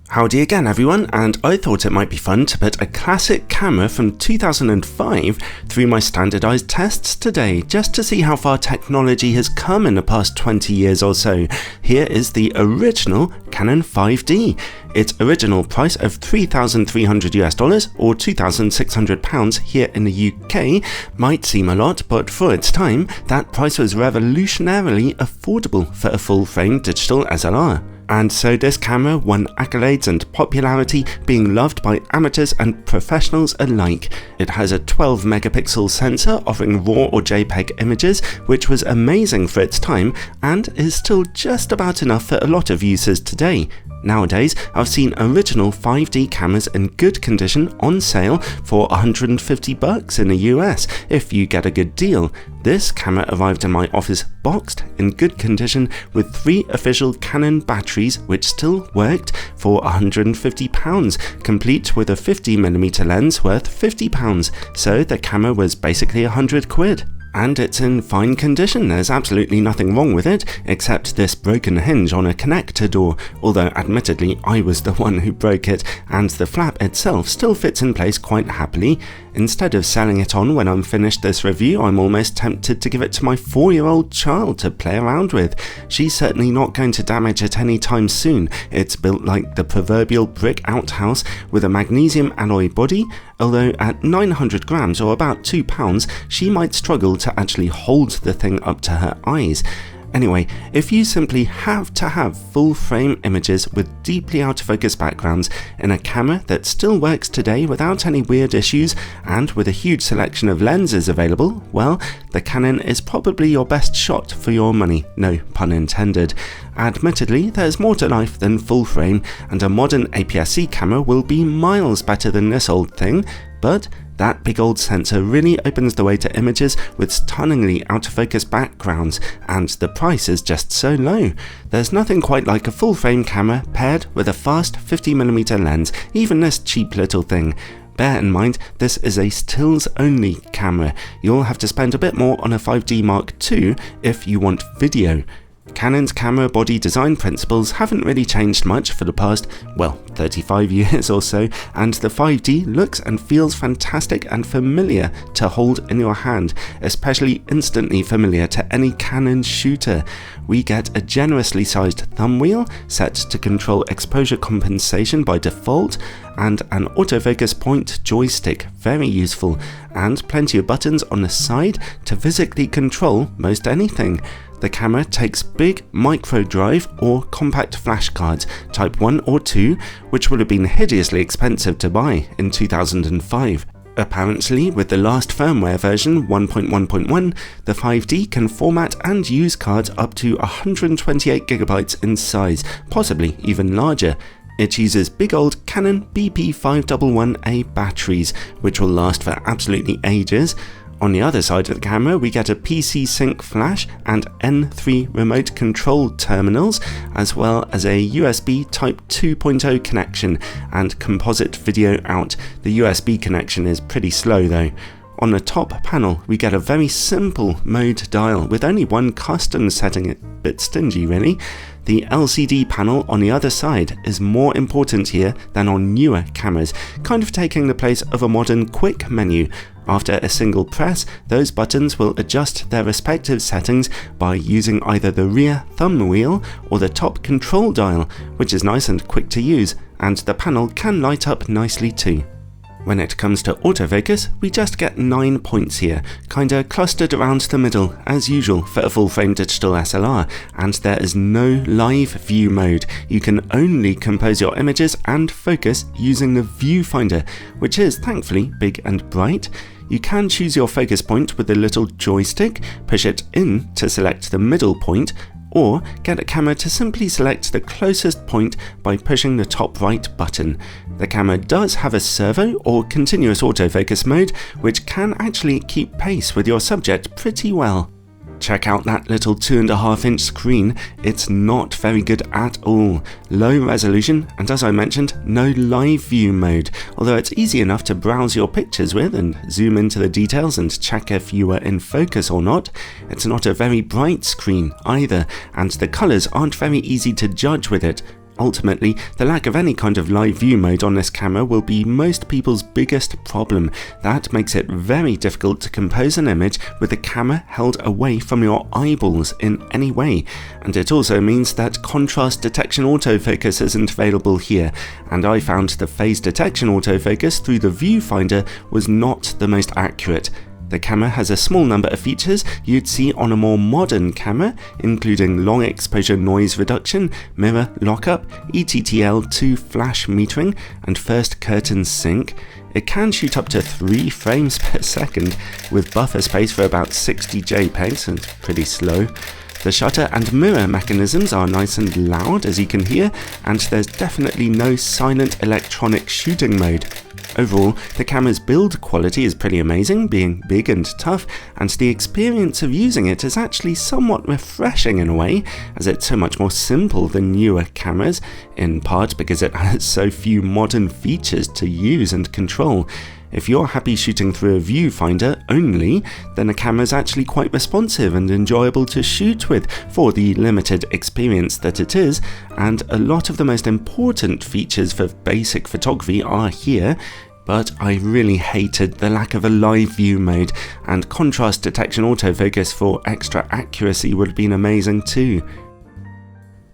Howdy again everyone, and I thought it might be fun to put a classic camera from 2005 through my standardized tests today, just to see how far technology has come in the past 20 years or so. Here is the original Canon 5D. Its original price of $3,300 or £2,600 here in the UK might seem a lot, but for its time, that price was revolutionarily affordable for a full-frame digital SLR. And so this camera won accolades and popularity, being loved by amateurs and professionals alike. It has a 12 megapixel sensor offering RAW or JPEG images, which was amazing for its time and is still just about enough for a lot of users today. Nowadays, I've seen original 5D cameras in good condition on sale for $150 in the US if you get a good deal. This camera arrived in my office boxed, in good condition, with 3 official Canon batteries which still worked for £150, complete with a 50mm lens worth £50, so the camera was basically £100. And it's in fine condition. There's absolutely nothing wrong with it, except this broken hinge on a connector door, although admittedly I was the one who broke it, and the flap itself still fits in place quite happily. Instead of selling it on when I'm finished this review, I'm almost tempted to give it to my 4-year-old child to play around with. She's certainly not going to damage it anytime soon. It's built like the proverbial brick outhouse with a magnesium alloy body, although at 900 grams or about £2, she might struggle to actually hold the thing up to her eyes. Anyway, if you simply have to have full-frame images with deeply out-of-focus backgrounds in a camera that still works today without any weird issues and with a huge selection of lenses available, well, the Canon is probably your best shot for your money, no pun intended. Admittedly, there's more to life than full-frame, and a modern aps-c camera will be miles better than this old thing, but that big old sensor really opens the way to images with stunningly out-of-focus backgrounds, and the price is just so low. There's nothing quite like a full-frame camera paired with a fast 50mm lens, even this cheap little thing. Bear in mind, this is a stills-only camera. You'll have to spend a bit more on a 5D Mark II if you want video. Canon's camera body design principles haven't really changed much for the past, well, 35 years or so, and the 5D looks and feels fantastic and familiar to hold in your hand, especially instantly familiar to any Canon shooter. We get a generously sized thumb wheel set to control exposure compensation by default, and an autofocus point joystick, very useful, and plenty of buttons on the side to physically control most anything. The camera takes big micro drive or compact flash cards, type 1 or 2, which would have been hideously expensive to buy in 2005. Apparently, with the last firmware version 1.1.1, the 5D can format and use cards up to 128GB in size, possibly even larger. It uses big old Canon BP511A batteries, which will last for absolutely ages. On the other side of the camera, we get a PC Sync flash and N3 remote control terminals, as well as a USB Type 2.0 connection and composite video out. The USB connection is pretty slow though. On the top panel, we get a very simple mode dial with only one custom setting, a bit stingy really. The LCD panel on the other side is more important here than on newer cameras, kind of taking the place of a modern quick menu. After a single press, those buttons will adjust their respective settings by using either the rear thumb wheel or the top control dial, which is nice and quick to use, and the panel can light up nicely too. When it comes to autofocus, we just get 9 points here, kinda clustered around the middle, as usual for a full-frame digital SLR, and there is no live view mode. You can only compose your images and focus using the viewfinder, which is thankfully big and bright. You can choose your focus point with the little joystick, push it in to select the middle point, or get a camera to simply select the closest point by pushing the top right button. The camera does have a servo or continuous autofocus mode, which can actually keep pace with your subject pretty well. Check out that little 2.5-inch screen, it's not very good at all. Low resolution, and as I mentioned, no live view mode, although it's easy enough to browse your pictures with and zoom into the details and check if you were in focus or not. It's not a very bright screen either, and the colours aren't very easy to judge with it. Ultimately, the lack of any kind of live view mode on this camera will be most people's biggest problem. That makes it very difficult to compose an image with the camera held away from your eyeballs in any way. And it also means that contrast detection autofocus isn't available here, and I found the phase detection autofocus through the viewfinder was not the most accurate. The camera has a small number of features you'd see on a more modern camera, including long exposure noise reduction, mirror lockup, ETTL2 flash metering, and first curtain sync. It can shoot up to 3 frames per second, with buffer space for about 60 JPEGs, and pretty slow. The shutter and mirror mechanisms are nice and loud, as you can hear, and there's definitely no silent electronic shooting mode. Overall, the camera's build quality is pretty amazing, being big and tough, and the experience of using it is actually somewhat refreshing in a way, as it's so much more simple than newer cameras, in part because it has so few modern features to use and control. If you're happy shooting through a viewfinder only, then the camera is actually quite responsive and enjoyable to shoot with for the limited experience that it is, and a lot of the most important features for basic photography are here. But I really hated the lack of a live view mode, and contrast detection autofocus for extra accuracy would have been amazing too.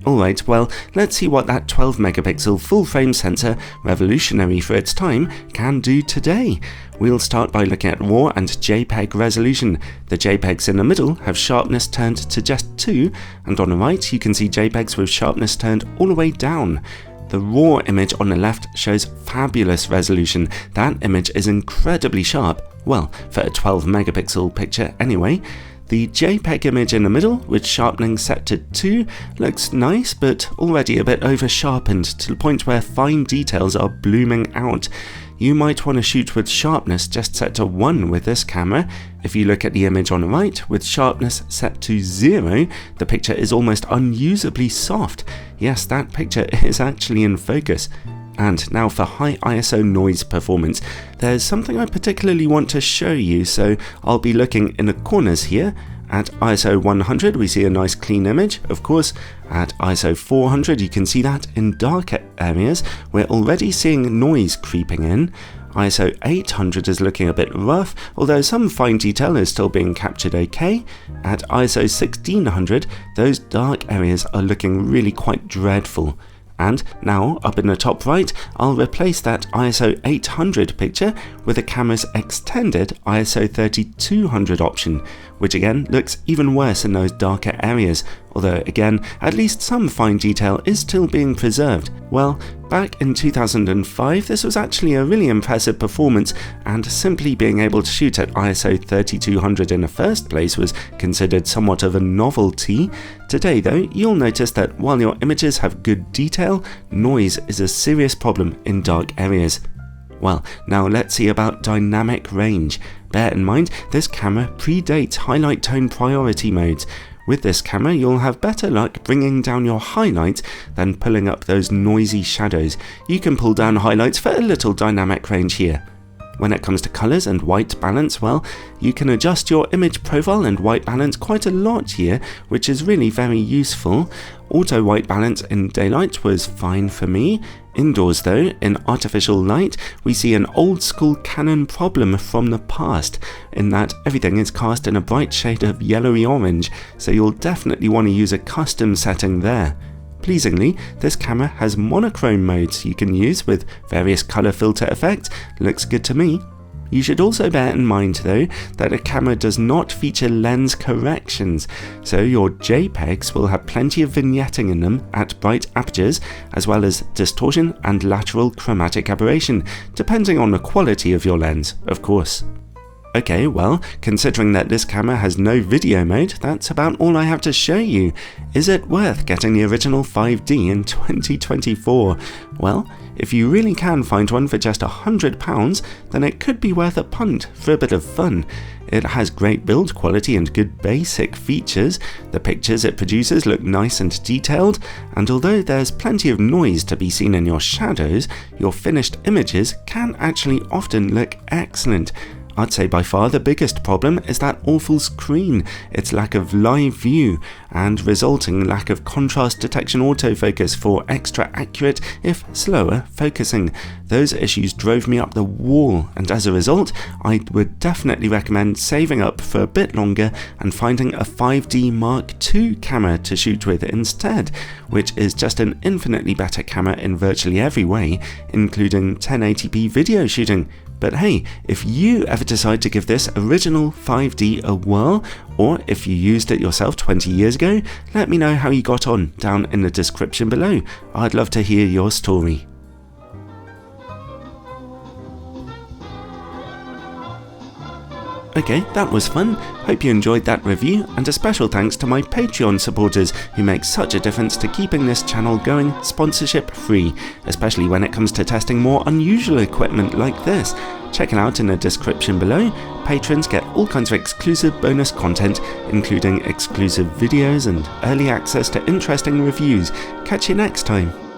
Alright, well, let's see what that 12 megapixel full frame sensor, revolutionary for its time, can do today. We'll start by looking at RAW and JPEG resolution. The JPEGs in the middle have sharpness turned to just 2, and on the right you can see JPEGs with sharpness turned all the way down. The RAW image on the left shows fabulous resolution. That image is incredibly sharp, well, for a 12 megapixel picture anyway. The JPEG image in the middle, with sharpening set to 2, looks nice, but already a bit over-sharpened to the point where fine details are blooming out. You might want to shoot with sharpness just set to 1 with this camera. If you look at the image on the right, with sharpness set to 0, the picture is almost unusably soft. Yes, that picture is actually in focus. And now for high ISO noise performance. There's something I particularly want to show you, so I'll be looking in the corners here. At ISO 100 we see a nice clean image, of course. At ISO 400 you can see that in darker areas we're already seeing noise creeping in. ISO 800 is looking a bit rough, although some fine detail is still being captured okay. At ISO 1600 those dark areas are looking really quite dreadful. And now, up in the top right, I'll replace that ISO 800 picture with the camera's extended ISO 3200 option, which again looks even worse in those darker areas, although again, at least some fine detail is still being preserved. Well, back in 2005, this was actually a really impressive performance, and simply being able to shoot at ISO 3200 in the first place was considered somewhat of a novelty. Today though, you'll notice that while your images have good detail, noise is a serious problem in dark areas. Well, now let's see about dynamic range. Bear in mind, this camera predates highlight tone priority modes. With this camera, you'll have better luck bringing down your highlights than pulling up those noisy shadows. You can pull down highlights for a little dynamic range here. When it comes to colours and white balance, well, you can adjust your image profile and white balance quite a lot here, which is really very useful. Auto white balance in daylight was fine for me. Indoors though, in artificial light, we see an old school Canon problem from the past, in that everything is cast in a bright shade of yellowy orange, so you'll definitely want to use a custom setting there. Pleasingly, this camera has monochrome modes you can use with various colour filter effects. Looks good to me. You should also bear in mind though that the camera does not feature lens corrections, so your JPEGs will have plenty of vignetting in them at bright apertures, as well as distortion and lateral chromatic aberration, depending on the quality of your lens, of course. Okay, well, considering that this camera has no video mode, that's about all I have to show you. Is it worth getting the original 5D in 2024? Well, if you really can find one for just £100, then it could be worth a punt for a bit of fun. It has great build quality and good basic features. The pictures it produces look nice and detailed, and although there's plenty of noise to be seen in your shadows, your finished images can actually often look excellent. I'd say by far the biggest problem is that awful screen, its lack of live view, and resulting lack of contrast detection autofocus for extra accurate, if slower, focusing. Those issues drove me up the wall, and as a result, I would definitely recommend saving up for a bit longer and finding a 5D Mark II camera to shoot with instead, which is just an infinitely better camera in virtually every way, including 1080p video shooting. But hey, if you ever decide to give this original 5D a whirl, or if you used it yourself 20 years ago, let me know how you got on down in the description below. I'd love to hear your story. Okay, that was fun. Hope you enjoyed that review, and a special thanks to my Patreon supporters who make such a difference to keeping this channel going sponsorship free, especially when it comes to testing more unusual equipment like this. Check it out in the description below. Patrons get all kinds of exclusive bonus content, including exclusive videos and early access to interesting reviews. Catch you next time.